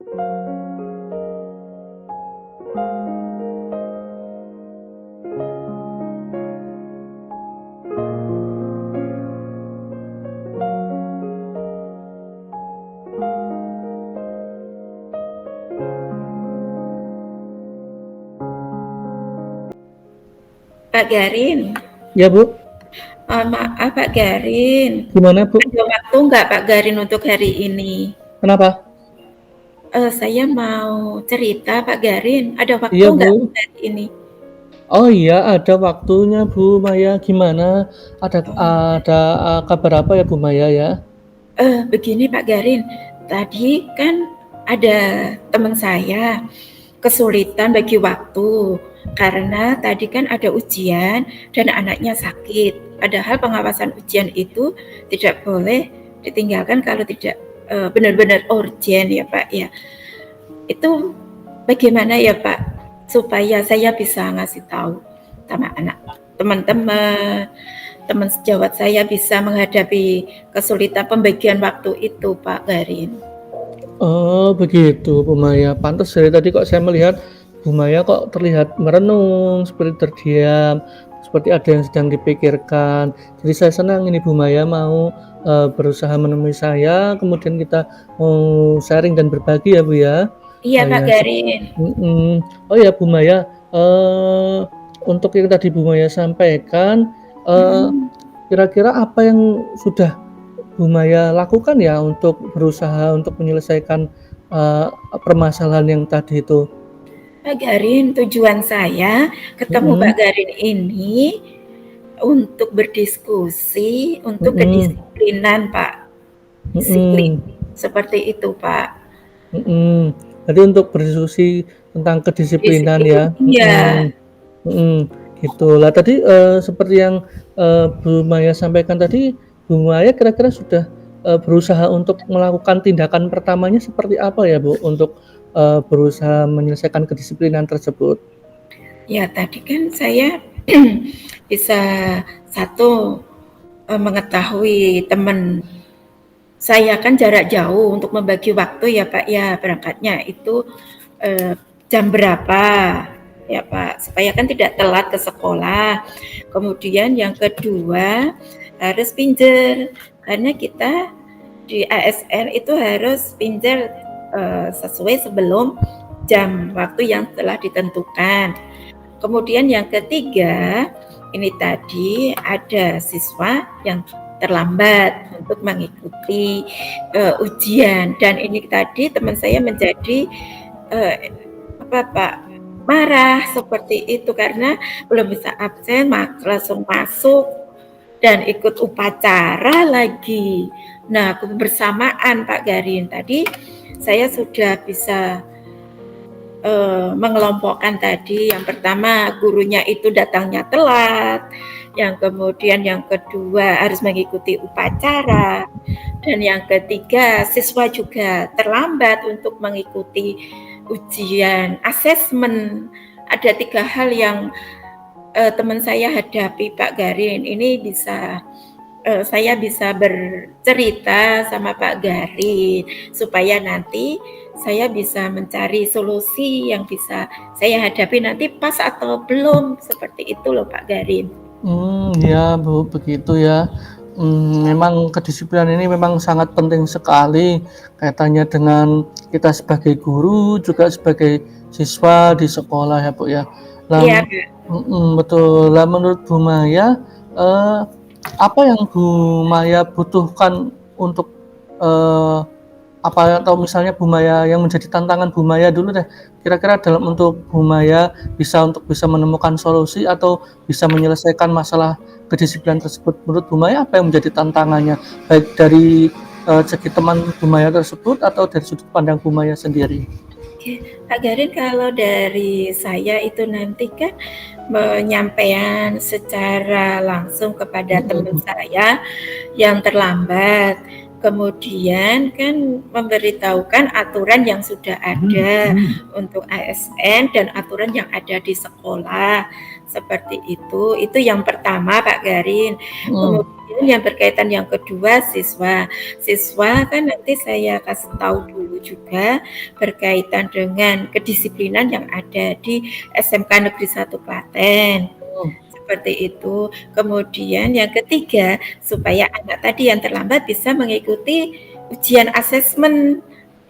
Pak Garin. Ya, Bu. Maaf Pak Garin. Gimana, Bu? Ada waktu nggak Pak Garin untuk hari ini? Kenapa? Saya mau cerita Pak Garin. Ada waktu Iya, nggak Bu. hari ini? Oh iya, ada waktunya Bu Maya. Gimana? Ada kabar apa ya Bu Maya ya? Begini Pak Garin, tadi kan ada teman saya kesulitan bagi waktu karena tadi kan ada ujian dan anaknya sakit. Padahal pengawasan ujian itu tidak boleh ditinggalkan kalau tidak benar-benar urgent ya Pak ya. Itu bagaimana ya Pak supaya saya bisa ngasih tahu sama anak teman-teman, teman sejawat saya bisa menghadapi kesulitan pembagian waktu itu Pak Garin. Oh begitu Bu Maya. Pantas dari tadi kok saya melihat Bu Maya kok terlihat merenung, seperti terdiam, seperti ada yang sedang dipikirkan. Jadi saya senang ini Bu Maya mau berusaha menemui saya, kemudian kita mau sharing dan berbagi ya Bu ya. Iya Pak Ya, Garin. Oh ya Bu Maya, untuk yang tadi Bu Maya sampaikan, kira-kira apa yang sudah Bu Maya lakukan ya untuk berusaha untuk menyelesaikan permasalahan yang tadi itu? Pak Garin, tujuan saya ketemu Pak Garin ini untuk berdiskusi, untuk kedisiplinan Pak. Disiplin. Seperti itu Pak. Jadi untuk berdiskusi tentang kedisiplinan ya. Iya. Gitu lah. Tadi seperti yang Bu Maya sampaikan tadi, Bu Maya kira-kira sudah berusaha untuk melakukan tindakan pertamanya seperti apa ya Bu untuk berusaha menyelesaikan kedisiplinan tersebut? Ya tadi kan saya bisa mengetahui teman saya kan jarak jauh untuk membagi waktu ya Pak ya, berangkatnya itu jam berapa ya Pak, supaya kan tidak telat ke sekolah. Kemudian yang kedua harus pinjer, karena kita di ASN itu harus pinjer sesuai sebelum jam waktu yang telah ditentukan. Kemudian yang ketiga, ini tadi ada siswa yang terlambat untuk mengikuti ujian, dan ini tadi teman saya menjadi marah seperti itu karena belum bisa absen langsung masuk dan ikut upacara lagi. Nah, kebersamaan Pak Garin tadi saya sudah bisa mengelompokkan tadi. Yang pertama gurunya itu datangnya telat, yang kemudian yang kedua harus mengikuti upacara, dan yang ketiga siswa juga terlambat untuk mengikuti ujian asesmen. Ada 3 hal yang teman saya hadapi Pak Garin. Ini bisa saya bisa bercerita sama Pak Garin supaya nanti saya bisa mencari solusi yang bisa saya hadapi nanti pas atau belum, seperti itu loh Pak Garin. Ya Bu, begitu ya. Memang kedisiplinan ini memang sangat penting sekali kaitannya dengan kita sebagai guru juga sebagai siswa di sekolah ya Bu ya. Iya, Betul. Lah menurut Bu Maya, apa yang Bu Maya butuhkan untuk apa atau misalnya Bu Maya yang menjadi tantangan Bu Maya dulu deh, kira-kira dalam untuk Bu Maya bisa menemukan solusi atau bisa menyelesaikan masalah kedisiplinan tersebut, menurut Bu Maya apa yang menjadi tantangannya, baik dari segi teman Bu Maya tersebut atau dari sudut pandang Bu Maya sendiri? Pak Garin, kalau dari saya itu nanti kan menyampaikan secara langsung kepada teman saya yang terlambat. kemudian kan memberitahukan aturan yang sudah ada untuk ASN dan aturan yang ada di sekolah, seperti itu. Itu yang pertama Pak Garin. Kemudian yang berkaitan yang kedua siswa kan nanti saya kasih tahu dulu juga berkaitan dengan kedisiplinan yang ada di SMK Negeri 1 Klaten. Seperti itu. Kemudian yang ketiga, supaya anak tadi yang terlambat bisa mengikuti ujian asesmen.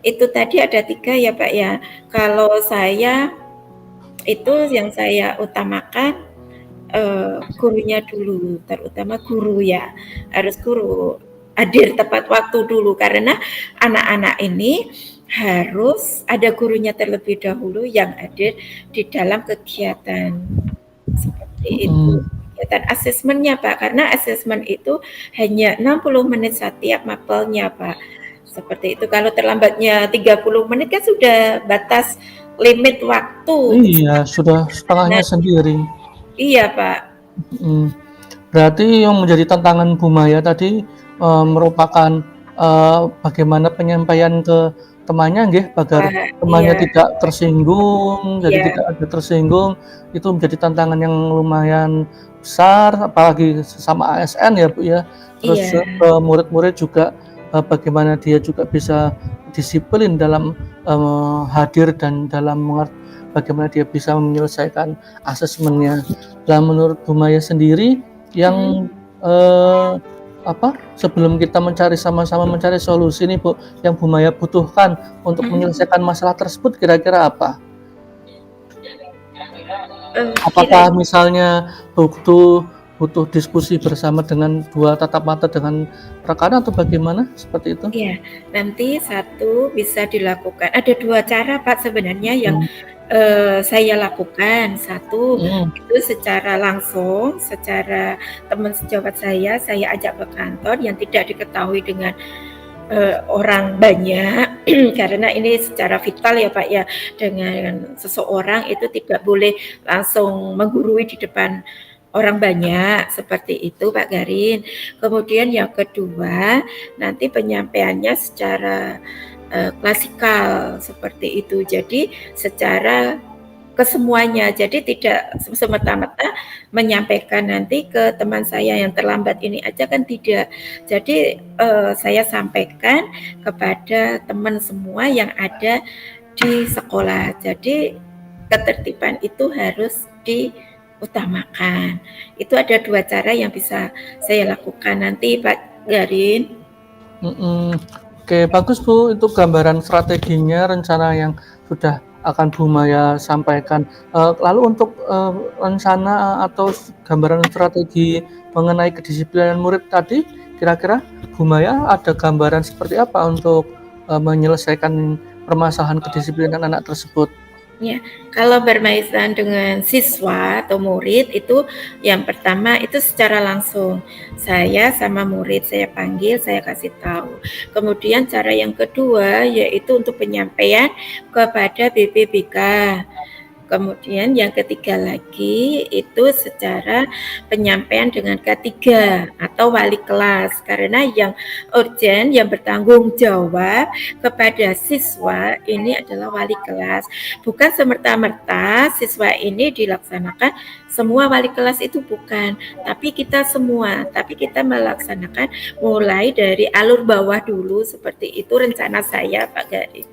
Itu tadi ada 3 ya Pak ya. Kalau saya itu yang saya utamakan gurunya dulu, terutama guru ya. Harus guru hadir tepat waktu dulu karena anak-anak ini harus ada gurunya terlebih dahulu yang hadir di dalam kegiatan seperti itu. Kegiatan asesmennya Pak, karena asesmen itu hanya 60 menit setiap mapelnya Pak. Seperti itu. Kalau terlambatnya 30 menit kan sudah batas limit waktu. Iya, sudah setengahnya sendiri. Iya Pak. Berarti yang menjadi tantangan Bu Maya tadi merupakan bagaimana penyampaian ke temannya nggih agar temannya tidak tersinggung, jadi tidak ada tersinggung, itu menjadi tantangan yang lumayan besar apalagi sesama ASN ya Bu ya. Terus murid-murid juga bagaimana dia juga bisa disiplin dalam hadir dan dalam bagaimana dia bisa menyelesaikan asesmennya. Nah, menurut Bu Maya sendiri yang sebelum kita sama-sama mencari solusi nih Bu, yang Bu Maya butuhkan untuk menyelesaikan masalah tersebut kira-kira apa? Apakah misalnya butuh diskusi bersama dengan dua tatap mata dengan rekan atau bagaimana seperti itu? Iya, nanti satu bisa dilakukan. Ada 2 cara Pak sebenarnya yang saya lakukan. Satu itu secara langsung, secara teman sejawat saya ajak ke kantor yang tidak diketahui dengan orang banyak karena ini secara vital ya Pak ya, dengan seseorang itu tidak boleh langsung menggurui di depan orang banyak, seperti itu Pak Garin. Kemudian yang kedua, nanti penyampaiannya secara klasikal seperti itu. Jadi secara kesemuanya. Jadi tidak semata-mata menyampaikan nanti ke teman saya yang terlambat ini aja kan tidak. Jadi saya sampaikan kepada teman semua yang ada di sekolah. Jadi ketertiban itu harus diutamakan. Itu ada 2 cara yang bisa saya lakukan nanti Pak Garin. Oke, bagus Bu, itu gambaran strateginya, rencana yang sudah akan Bu Maya sampaikan. Lalu untuk rencana atau gambaran strategi mengenai kedisiplinan murid tadi, kira-kira Bu Maya ada gambaran seperti apa untuk menyelesaikan permasalahan kedisiplinan anak tersebut? Ya, kalau berkaitan dengan siswa atau murid itu yang pertama itu secara langsung. Saya sama murid saya panggil, saya kasih tahu. Kemudian cara yang kedua yaitu untuk penyampaian kepada BPBK. Kemudian yang ketiga lagi itu secara penyampaian dengan K3 atau wali kelas, karena yang urgen, yang bertanggung jawab kepada siswa ini adalah wali kelas. Bukan semerta-merta siswa ini dilaksanakan semua wali kelas itu bukan, tapi kita semua, tapi kita melaksanakan mulai dari alur bawah dulu, seperti itu rencana saya Pak Garin.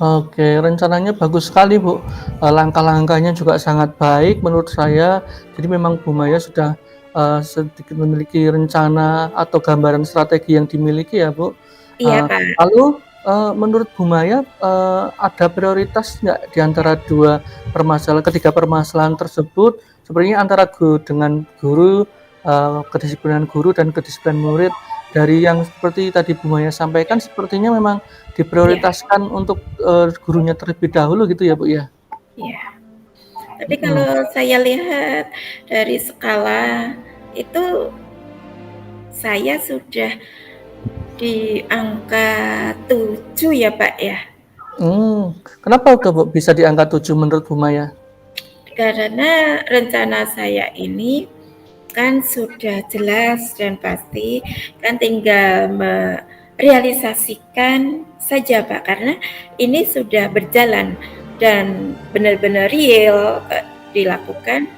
Oke, rencananya bagus sekali Bu, langkah-langkahnya juga sangat baik menurut saya. Jadi memang Bu Maya sudah sedikit memiliki rencana atau gambaran strategi yang dimiliki ya Bu. Iya Pak. Lalu menurut Bu Maya ada prioritas nggak di antara ketiga permasalahan tersebut? Sebenarnya antara dengan guru, kedisiplinan guru dan kedisiplinan murid. Dari yang seperti tadi Bu Maya sampaikan, sepertinya memang diprioritaskan untuk gurunya terlebih dahulu gitu ya Bu ya? Iya. Tapi kalau saya lihat dari skala itu saya sudah di angka 7 ya Pak ya. Kenapa Bu bisa di angka 7 menurut Bu Maya? Karena rencana saya ini kan sudah jelas dan pasti, kan tinggal realisasikan saja Pak, karena ini sudah berjalan dan benar-benar real dilakukan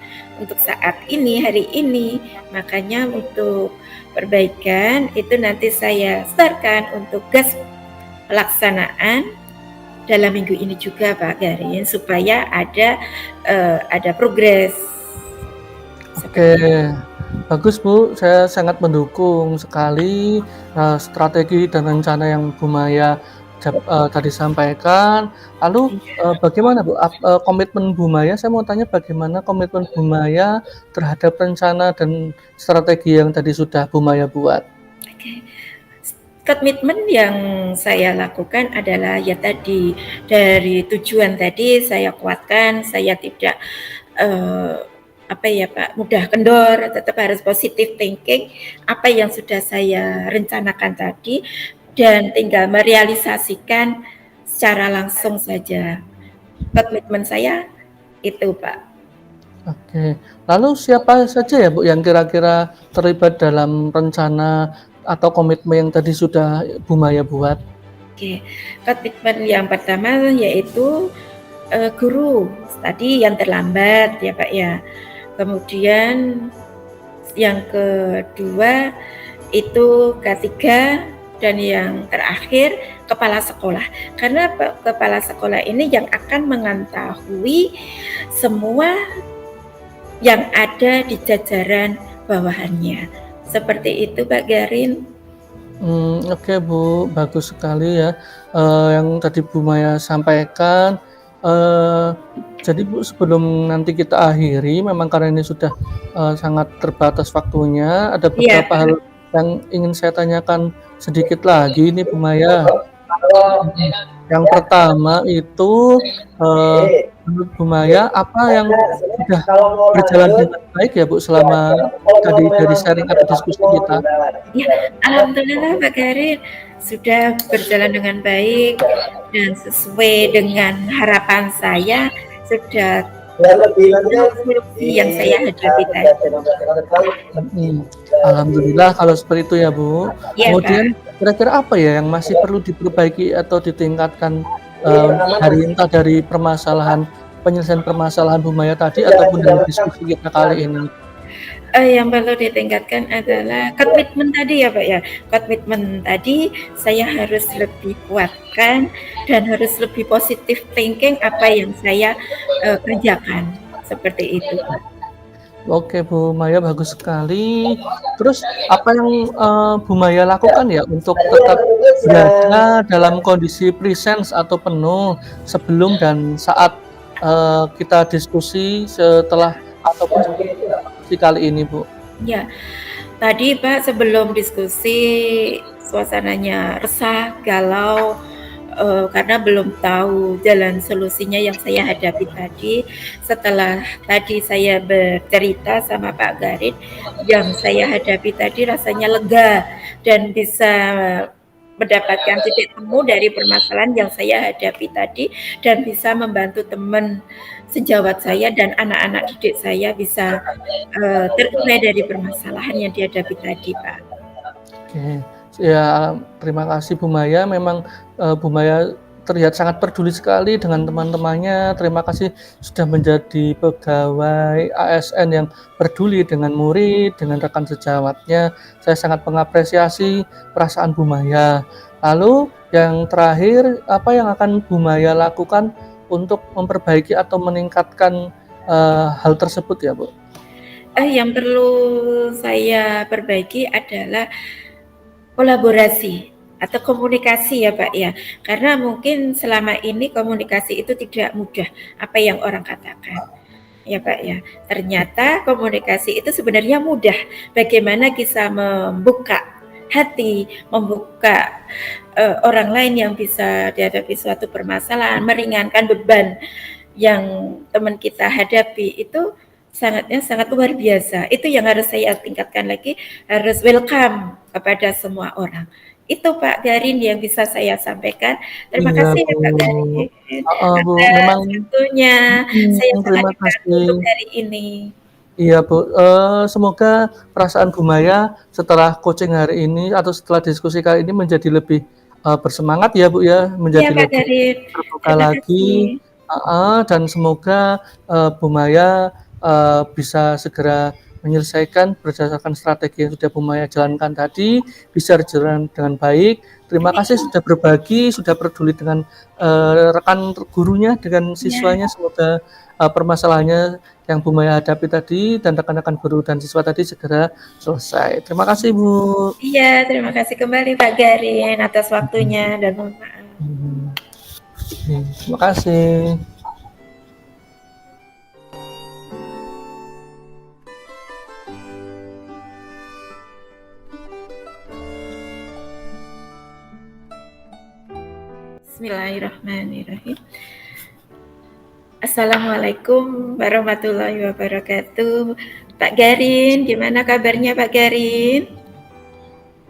untuk saat ini, hari ini. Makanya untuk perbaikan itu nanti saya startkan untuk gas pelaksanaan dalam minggu ini juga Pak Garin, supaya ada progres. Oke, bagus Bu. Saya sangat mendukung sekali strategi dan rencana yang Bu Maya tadi sampaikan. Lalu bagaimana Bu komitmen Bu Maya? Saya mau tanya bagaimana komitmen Bu Maya terhadap rencana dan strategi yang tadi sudah Bu Maya buat? Oke. Komitmen yang saya lakukan adalah ya tadi, dari tujuan tadi saya kuatkan, saya tidak apa ya Pak, mudah kendor, tetap harus positive thinking, apa yang sudah saya rencanakan tadi, dan tinggal merealisasikan secara langsung saja. Komitmen saya itu Pak. Oke, lalu siapa saja ya Bu yang kira-kira terlibat dalam rencana atau komitmen yang tadi sudah Bu Maya buat? Oke, komitmen yang pertama yaitu guru tadi yang terlambat ya Pak ya. Kemudian yang kedua itu K3, dan yang terakhir kepala sekolah. Karena kepala sekolah ini yang akan mengetahui semua yang ada di jajaran bawahannya. Seperti itu Pak Garin. Oke Bu, bagus sekali ya yang tadi Bu Maya sampaikan. Jadi Bu, sebelum nanti kita akhiri, memang karena ini sudah sangat terbatas waktunya, ada Iya. beberapa hal yang ingin saya tanyakan sedikit lagi nih Bu Maya. Yang pertama itu menurut Bu Maya apa yang sudah berjalan dengan baik ya Bu selama tadi dari sharing atau diskusi kita? Ya, alhamdulillah Pak Garin sudah berjalan dengan baik dan sesuai dengan harapan saya, sudah solusi yang saya hadapi tadi. Alhamdulillah kalau seperti itu ya Bu. Ya, Kemudian Pak. kira-kira apa ya yang masih perlu diperbaiki atau ditingkatkan entah dari penyelesaian permasalahan Bu Maya tadi ataupun dari diskusi kita kali ini? Yang perlu ditingkatkan adalah komitmen tadi ya Pak ya. Komitmen tadi saya harus lebih kuatkan dan harus lebih positive thinking apa yang saya kerjakan. Seperti itu Pak. Oke Bu Maya, bagus sekali. Terus apa yang Bu Maya lakukan ya untuk tetap berada dalam kondisi presence atau penuh sebelum dan saat kita diskusi setelah ataupun diskusi kali ini Bu? Ya, tadi Pak sebelum diskusi suasananya resah, galau, karena belum tahu jalan solusinya yang saya hadapi tadi. Setelah tadi saya bercerita sama Pak Garin, yang saya hadapi tadi rasanya lega dan bisa mendapatkan titik temu dari permasalahan yang saya hadapi tadi, dan bisa membantu teman sejawat saya dan anak-anak didik saya bisa terurai dari permasalahan yang dihadapi tadi Pak. Oke, ya terima kasih Bu Maya. Memang Bu Maya terlihat sangat peduli sekali dengan teman-temannya. Terima kasih sudah menjadi pegawai ASN yang peduli dengan murid, dengan rekan sejawatnya. Saya sangat mengapresiasi perasaan Bu Maya. Lalu yang terakhir, apa yang akan Bu Maya lakukan untuk memperbaiki atau meningkatkan hal tersebut ya Bu? Yang perlu saya perbaiki adalah kolaborasi atau komunikasi ya Pak ya, karena mungkin selama ini komunikasi itu tidak mudah apa yang orang katakan ya Pak ya. Ternyata komunikasi itu sebenarnya mudah, bagaimana kita membuka hati, membuka orang lain yang bisa dihadapi suatu permasalahan, meringankan beban yang teman kita hadapi, itu sangat luar biasa. Itu yang harus saya tingkatkan lagi, harus welcome kepada semua orang. Itu Pak Garin yang bisa saya sampaikan. Terima Iya kasih ya Bu. Pak Garin Bu, atas memang waktunya. Saya sangat terima dibantu kasih. untuk hari ini. Iya Bu, semoga perasaan Bu Maya setelah coaching hari ini atau setelah diskusi kali ini menjadi lebih, bersemangat ya Bu ya, Iya menjadi Pak lebih Garin, terbuka terima kasih. lagi heeh, dan semoga, Bu Maya, bisa segera menyelesaikan berdasarkan strategi yang sudah Bu Maya jalankan tadi, bisa berjalan dengan baik. Terima kasih sudah berbagi, sudah peduli dengan, rekan gurunya, dengan Ya, siswanya, semoga, permasalahannya yang Bu Maya hadapi tadi dan rekan-rekan guru dan siswa tadi segera selesai. Terima kasih Bu. iya, terima kasih kembali Pak Garin atas waktunya dan mohon maaf. Hmm, terima kasih. Bismillahirrahmanirrahim. Assalamualaikum warahmatullahi wabarakatuh. Pak Garin, gimana kabarnya Pak Garin?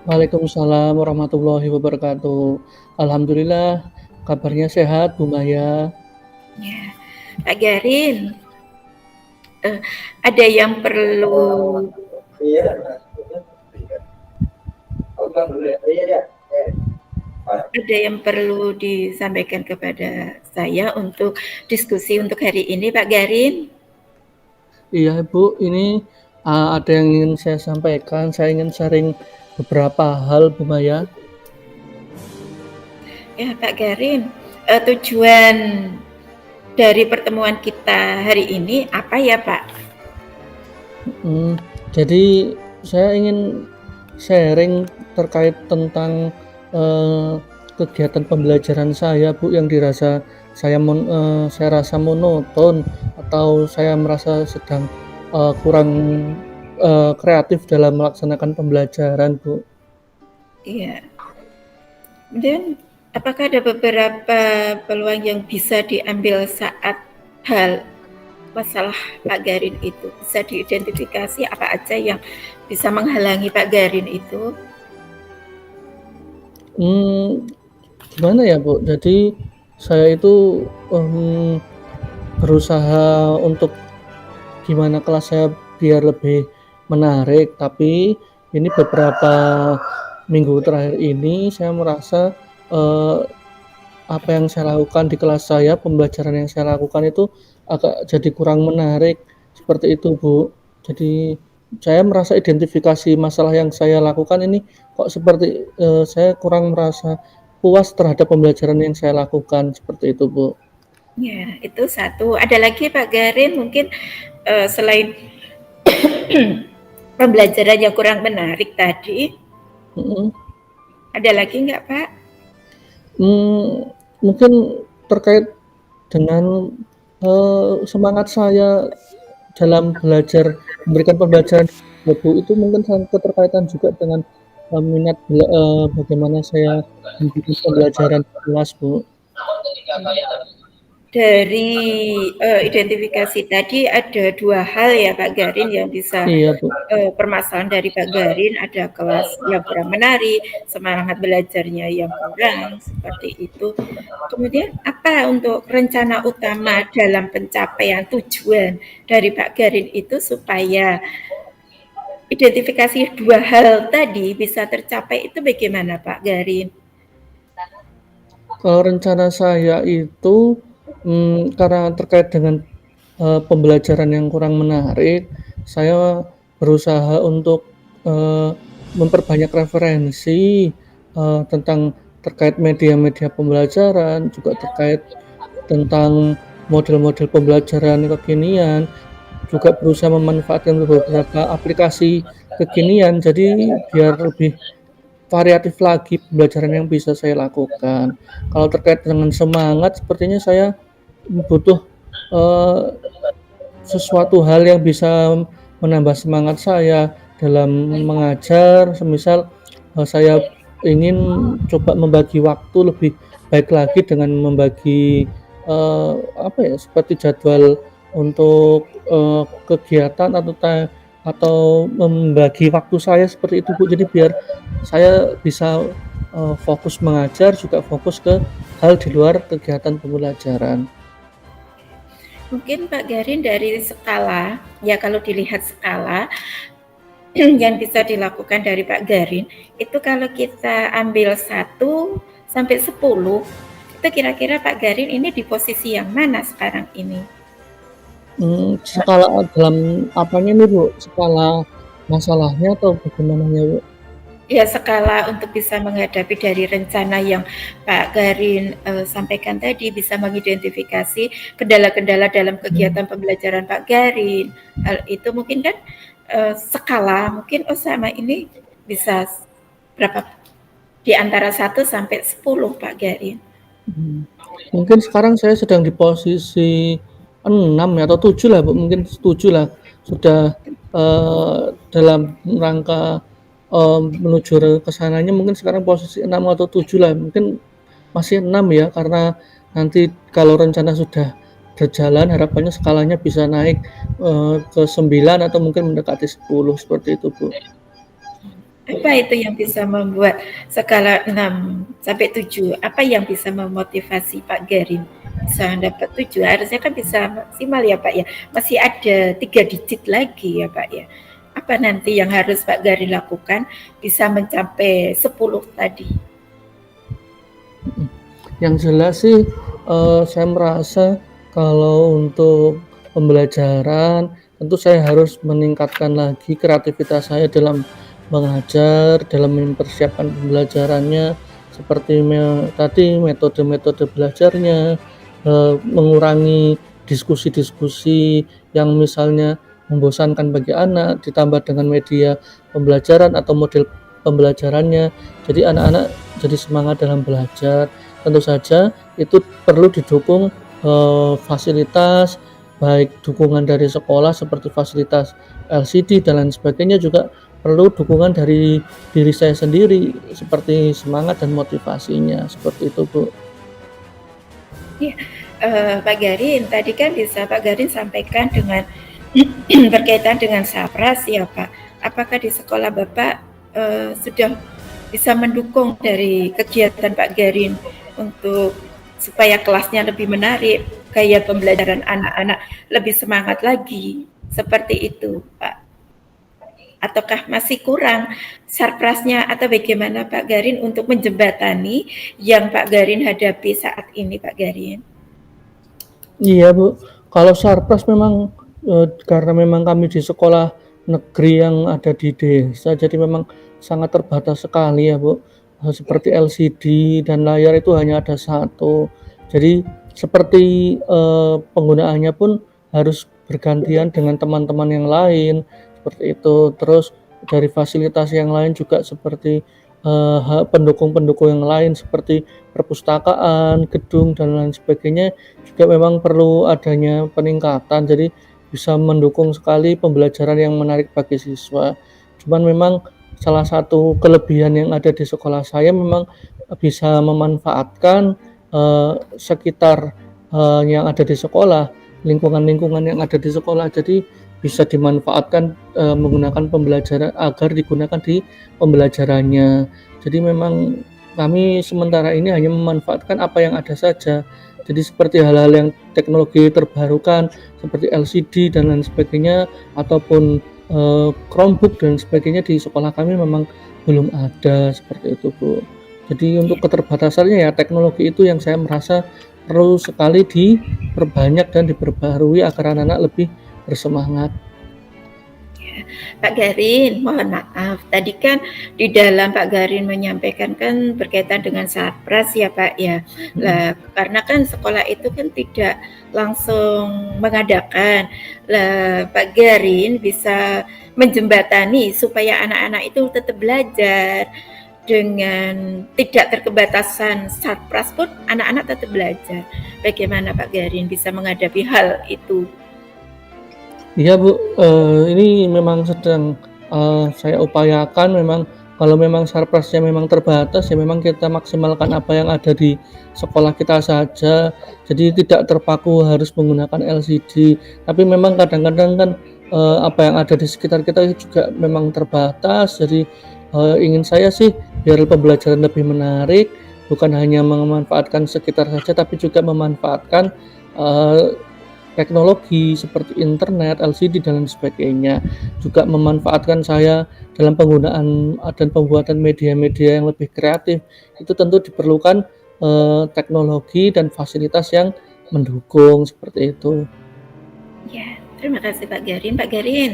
Waalaikumsalam warahmatullahi wabarakatuh. Alhamdulillah kabarnya sehat Bu Maya. Ya, Pak Garin, ada yang perlu disampaikan kepada saya untuk diskusi untuk hari ini, Pak Garin? Iya Bu, ini ada yang ingin saya sampaikan. Saya ingin sharing beberapa hal Bu Maya. Ya, Pak Garin, tujuan dari pertemuan kita hari ini apa ya, Pak? Jadi saya ingin sharing terkait tentang kegiatan pembelajaran saya Bu yang dirasa saya rasa monoton atau saya merasa sedang kurang kreatif dalam melaksanakan pembelajaran Bu. Iya. Kemudian apakah ada beberapa peluang yang bisa diambil saat hal masalah Pak Garin itu? Bisa diidentifikasi apa aja yang bisa menghalangi Pak Garin itu? Gimana ya Bu, jadi saya itu berusaha untuk gimana kelas saya biar lebih menarik, tapi ini beberapa minggu terakhir ini saya merasa apa yang saya lakukan di kelas saya, pembelajaran yang saya lakukan itu agak jadi kurang menarik, seperti itu Bu. Jadi saya merasa identifikasi masalah yang saya lakukan ini kok seperti saya kurang merasa puas terhadap pembelajaran yang saya lakukan, seperti itu Bu. Ya, itu satu. Ada lagi Pak Garin mungkin selain pembelajaran yang kurang menarik tadi, ada lagi nggak Pak? Mungkin terkait dengan semangat saya dalam belajar, memberikan pembelajaran Bu, itu mungkin sangat keterkaitan juga dengan minat bagaimana saya memberikan pembelajaran di kelas Bu. Dari identifikasi tadi ada dua hal ya Pak Garin yang bisa Iya Bu. permasalahan dari Pak Garin, ada kelas yang kurang menarik, semangat belajarnya yang kurang, seperti itu. Kemudian apa untuk rencana utama dalam pencapaian tujuan dari Pak Garin itu supaya identifikasi dua hal tadi bisa tercapai itu bagaimana Pak Garin? Kalau rencana saya itu karena terkait dengan pembelajaran yang kurang menarik, saya berusaha untuk memperbanyak referensi tentang terkait media-media pembelajaran, juga terkait tentang model-model pembelajaran kekinian, juga berusaha memanfaatkan beberapa aplikasi kekinian, jadi biar lebih variatif lagi pembelajaran yang bisa saya lakukan. Kalau terkait dengan semangat, sepertinya saya butuh sesuatu hal yang bisa menambah semangat saya dalam mengajar. Semisal saya ingin coba membagi waktu lebih baik lagi dengan membagi seperti jadwal untuk kegiatan atau membagi waktu saya seperti itu Bu. Jadi biar saya bisa fokus mengajar, juga fokus ke hal di luar kegiatan pembelajaran. Mungkin Pak Garin dari skala, ya kalau dilihat skala yang bisa dilakukan dari Pak Garin, itu kalau kita ambil 1 sampai 10, itu kira-kira Pak Garin ini di posisi yang mana sekarang ini? Skala dalam apanya nih, Bu? Skala masalahnya atau bagaimananya, Bu? Ya, skala untuk bisa menghadapi dari rencana yang Pak Garin sampaikan tadi, bisa mengidentifikasi kendala-kendala dalam kegiatan pembelajaran Pak Garin. Hal itu mungkin kan skala mungkin sama ini bisa berapa di antara 1 sampai 10 Pak Garin. Mungkin sekarang saya sedang di posisi 6 ya, atau 7 lah, Bu, mungkin 7 lah. Sudah dalam rangka menuju ke sananya mungkin sekarang posisi 6 atau 7 lah, mungkin masih 6 ya, karena nanti kalau rencana sudah berjalan harapannya skalanya bisa naik ke 9 atau mungkin mendekati 10 seperti itu, Bu. Apa itu yang bisa membuat skala 6 sampai 7? Apa yang bisa memotivasi Pak Garin bisa dapat 7? Harusnya kan bisa maksimal ya Pak ya. Masih ada 3 digit lagi ya Pak ya. Apa nanti yang harus Pak Garin lakukan bisa mencapai 10 tadi? Yang jelas sih saya merasa kalau untuk pembelajaran tentu saya harus meningkatkan lagi kreativitas saya dalam mengajar, dalam mempersiapkan pembelajarannya seperti tadi metode-metode belajarnya, mengurangi diskusi-diskusi yang misalnya membosankan bagi anak ditambah dengan media pembelajaran atau model pembelajarannya. Jadi anak-anak jadi semangat dalam belajar. Tentu saja itu perlu didukung fasilitas, baik dukungan dari sekolah seperti fasilitas LCD dan lain sebagainya, juga perlu dukungan dari diri saya sendiri seperti semangat dan motivasinya, seperti itu, Bu. Ya, Pak Garin, tadi kan bisa Pak Garin sampaikan dengan berkaitan dengan SAPRAS ya Pak. Apakah di sekolah Bapak sudah bisa mendukung dari kegiatan Pak Garin untuk supaya kelasnya lebih menarik, gaya pembelajaran anak-anak lebih semangat lagi, seperti itu Pak? Ataukah masih kurang sarprasnya atau bagaimana Pak Garin untuk menjembatani yang Pak Garin hadapi saat ini Pak Garin? Iya, Bu. Kalau sarpras memang karena memang kami di sekolah negeri yang ada di desa, jadi memang sangat terbatas sekali ya, Bu. Seperti LCD dan layar itu hanya ada satu. Jadi seperti penggunaannya pun harus bergantian dengan teman-teman yang lain, seperti itu. Terus dari fasilitas yang lain juga seperti pendukung-pendukung yang lain seperti perpustakaan, gedung dan lain sebagainya juga memang perlu adanya peningkatan. Jadi bisa mendukung sekali pembelajaran yang menarik bagi siswa. Cuman memang salah satu kelebihan yang ada di sekolah saya memang bisa memanfaatkan sekitar yang ada di sekolah, lingkungan-lingkungan yang ada di sekolah. Jadi bisa dimanfaatkan menggunakan pembelajaran agar digunakan di pembelajarannya. Jadi memang kami sementara ini hanya memanfaatkan apa yang ada saja. Jadi seperti hal-hal yang teknologi terbarukan seperti LCD dan lain sebagainya ataupun Chromebook dan sebagainya di sekolah kami memang belum ada seperti itu, Bu. Jadi untuk keterbatasannya ya teknologi itu yang saya merasa perlu sekali diperbanyak dan diperbarui agar anak-anak lebih bersemangat. Pak Garin, mohon maaf. Tadi kan di dalam Pak Garin menyampaikan kan berkaitan dengan sarpras ya Pak ya. Lah, karena kan sekolah itu kan tidak langsung mengadakan. Lah, Pak Garin bisa menjembatani supaya anak-anak itu tetap belajar dengan tidak terkebatasan sarpras pun anak-anak tetap belajar. Bagaimana Pak Garin bisa menghadapi hal itu? Iya, Bu, ini memang sedang saya upayakan. Memang kalau memang sarprasnya memang terbatas, ya memang kita maksimalkan apa yang ada di sekolah kita saja. Jadi tidak terpaku harus menggunakan LCD. Tapi memang kadang-kadang kan apa yang ada di sekitar kita juga memang terbatas. Jadi ingin saya sih biar pembelajaran lebih menarik, bukan hanya memanfaatkan sekitar saja, tapi juga memanfaatkan teknologi seperti internet, LCD dan lain sebagainya. Juga memanfaatkan saya dalam penggunaan dan pembuatan media-media yang lebih kreatif. Itu tentu diperlukan teknologi dan fasilitas yang mendukung seperti itu. Ya, terima kasih Pak Garin. Pak Garin,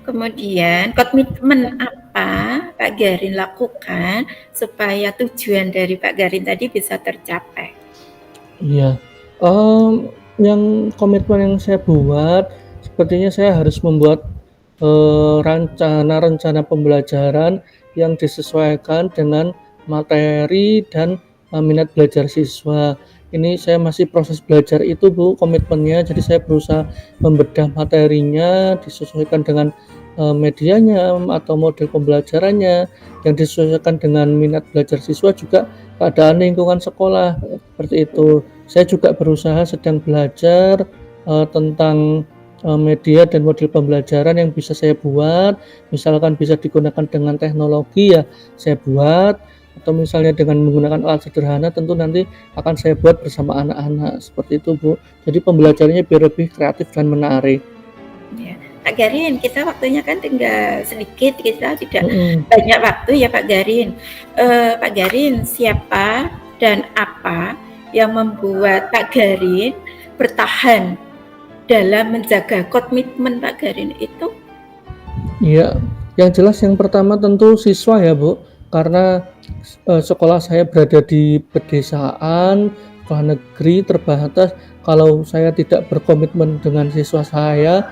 kemudian komitmen apa Pak Garin lakukan supaya tujuan dari Pak Garin tadi bisa tercapai? Iya, yang komitmen yang saya buat, sepertinya saya harus membuat, rencana-rencana pembelajaran yang disesuaikan dengan materi dan, minat belajar siswa. Ini saya masih proses belajar itu, Bu, komitmennya. Jadi saya berusaha membedah materinya, disesuaikan dengan, medianya atau model pembelajarannya, yang disesuaikan dengan minat belajar siswa, juga keadaan lingkungan sekolah, seperti itu. Saya juga berusaha sedang belajar tentang media dan model pembelajaran yang bisa saya buat, misalkan bisa digunakan dengan teknologi ya saya buat, atau misalnya dengan menggunakan alat sederhana tentu nanti akan saya buat bersama anak-anak, seperti itu Bu. Jadi pembelajarannya biar lebih kreatif dan menarik. Ya. Pak Garin, kita waktunya kan tinggal sedikit, kita tidak Mhm. banyak waktu ya Pak Garin. Pak Garin, siapa dan apa yang membuat Pak Garin bertahan dalam menjaga komitmen Pak Garin itu? Iya, yang jelas yang pertama tentu siswa ya Bu, karena sekolah saya berada di pedesaan, sekolah negeri terbatas. Kalau saya tidak berkomitmen dengan siswa saya,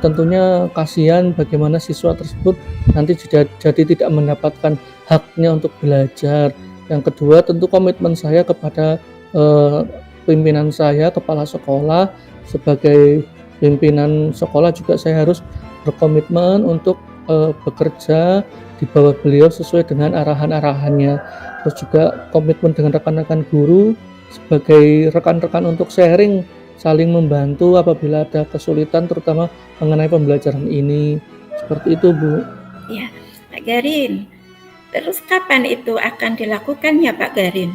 tentunya kasihan bagaimana siswa tersebut nanti jadi tidak mendapatkan haknya untuk belajar. Yang kedua tentu komitmen saya kepada, eee, pimpinan saya, kepala sekolah, sebagai pimpinan sekolah juga saya harus berkomitmen untuk, bekerja di bawah beliau sesuai dengan arahan-arahannya. Terus juga komitmen dengan rekan-rekan guru sebagai rekan-rekan untuk sharing, saling membantu apabila ada kesulitan terutama mengenai pembelajaran ini. Seperti itu, Bu. Ya, Pak Garin. Terus kapan itu akan dilakukan ya Pak Garin?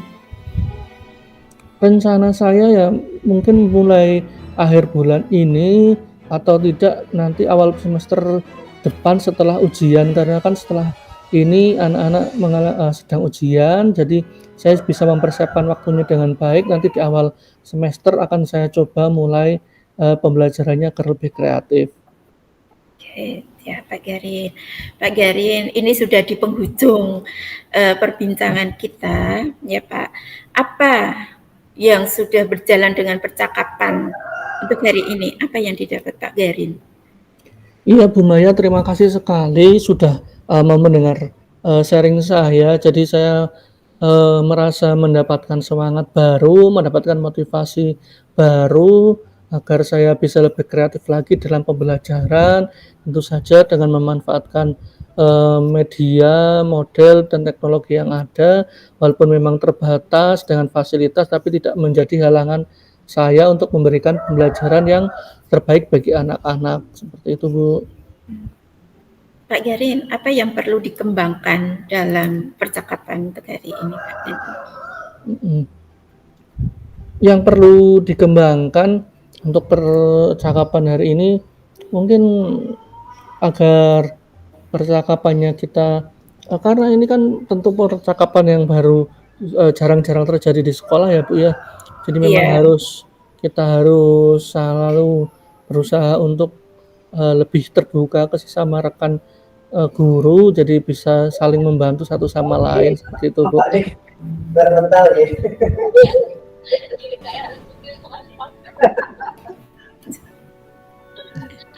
Rencana saya ya mungkin mulai akhir bulan ini atau tidak nanti awal semester depan setelah ujian, karena kan setelah ini anak-anak sedang ujian, jadi saya bisa mempersiapkan waktunya dengan baik, nanti di awal semester akan saya coba mulai, pembelajarannya agar lebih kreatif. Oke, ya Pak Garin. Pak Garin, ini sudah di penghujung perbincangan kita, ya Pak. Apa yang sudah berjalan dengan percakapan untuk hari ini? Apa yang didapat Pak Garin? Iya Bu Maya, terima kasih sekali sudah mau mendengar sharing saya. Jadi saya merasa mendapatkan semangat baru, mendapatkan motivasi baru agar saya bisa lebih kreatif lagi dalam pembelajaran. Tentu saja dengan memanfaatkan media, model, dan teknologi yang ada, walaupun memang terbatas dengan fasilitas, tapi tidak menjadi halangan saya untuk memberikan pembelajaran yang terbaik bagi anak-anak, seperti itu Bu. Pak Garin, apa yang perlu dikembangkan dalam percakapan untuk hari ini Pak Garin? Yang perlu dikembangkan untuk percakapan hari ini mungkin agar percakapannya kita karena ini kan tentu percakapan yang baru jarang-jarang terjadi di sekolah ya Bu ya. Jadi memang Iya, kita harus selalu berusaha untuk lebih terbuka ke sesama rekan guru, jadi bisa saling membantu satu sama lain seperti itu Bu. Bermental ya.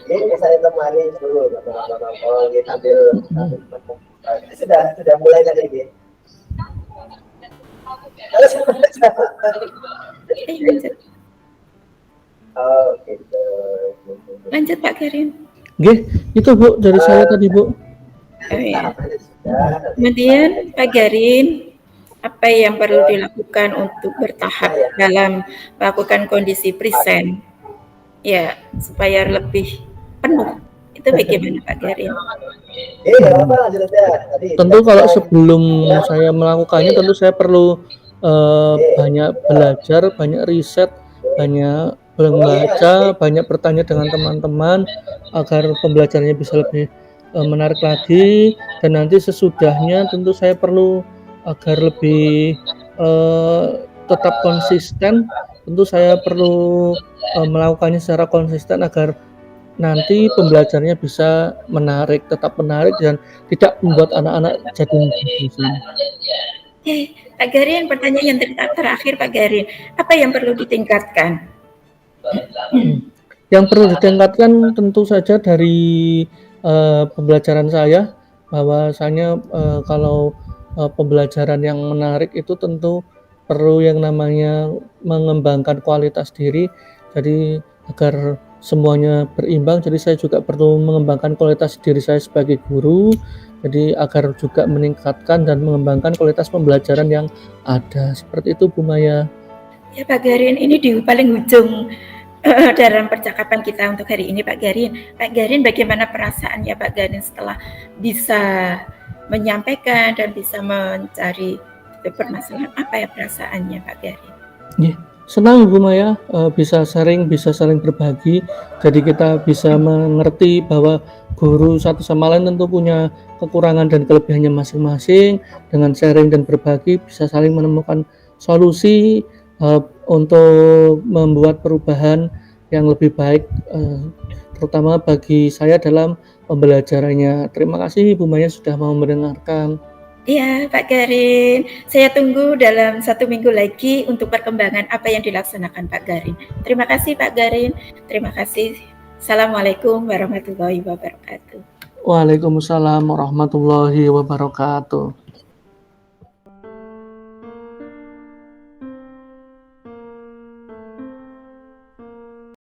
Ini saya temani dulu bapak-bapak kalau kita ambil sudah mulai tadi gitu. lanjut. Oh gitu. Lanjut Pak Garin. Nggih, itu Bu dari saya tadi Bu. Oh, ya. Kemudian Pak Garin, apa yang perlu dilakukan untuk bertahap dalam melakukan kondisi present? Ya, supaya lebih penuh. Itu bagaimana Pak Garin? Tentu kalau sebelum saya melakukannya tentu saya perlu banyak belajar, banyak riset, banyak boleh membaca, banyak bertanya dengan teman-teman agar pembelajarannya bisa lebih menarik lagi. Dan nanti sesudahnya tentu saya perlu agar lebih tetap konsisten. Tentu saya perlu melakukannya secara konsisten agar nanti pembelajarannya bisa menarik, tetap menarik dan tidak membuat anak-anak jadi bosan. Pak Garin, pertanyaan yang terakhir Pak Garin, apa yang perlu ditingkatkan? Yang perlu ditingkatkan tentu saja dari pembelajaran saya, bahwasanya kalau pembelajaran yang menarik itu tentu perlu yang namanya mengembangkan kualitas diri. Jadi agar semuanya berimbang, jadi saya juga perlu mengembangkan kualitas diri saya sebagai guru, jadi agar juga meningkatkan dan mengembangkan kualitas pembelajaran yang ada. Seperti itu Bu Maya. Ya Pak Garin, ini di paling ujung dalam percakapan kita untuk hari ini Pak Garin. Pak Garin, bagaimana perasaannya Pak Garin setelah bisa menyampaikan dan bisa mencari permasalahan, apa ya perasaannya Pak Garin? Senang Bu Maya, bisa saling berbagi, jadi kita bisa mengerti bahwa guru satu sama lain tentu punya kekurangan dan kelebihannya masing-masing. Dengan sharing dan berbagi bisa saling menemukan solusi untuk membuat perubahan yang lebih baik, terutama bagi saya dalam pembelajarannya. Terima kasih Bu Maya sudah mau mendengarkan. Iya Pak Garin, saya tunggu dalam 1 minggu lagi untuk perkembangan apa yang dilaksanakan Pak Garin. Terima kasih Pak Garin, terima kasih. Assalamualaikum warahmatullahi wabarakatuh. Waalaikumsalam warahmatullahi wabarakatuh.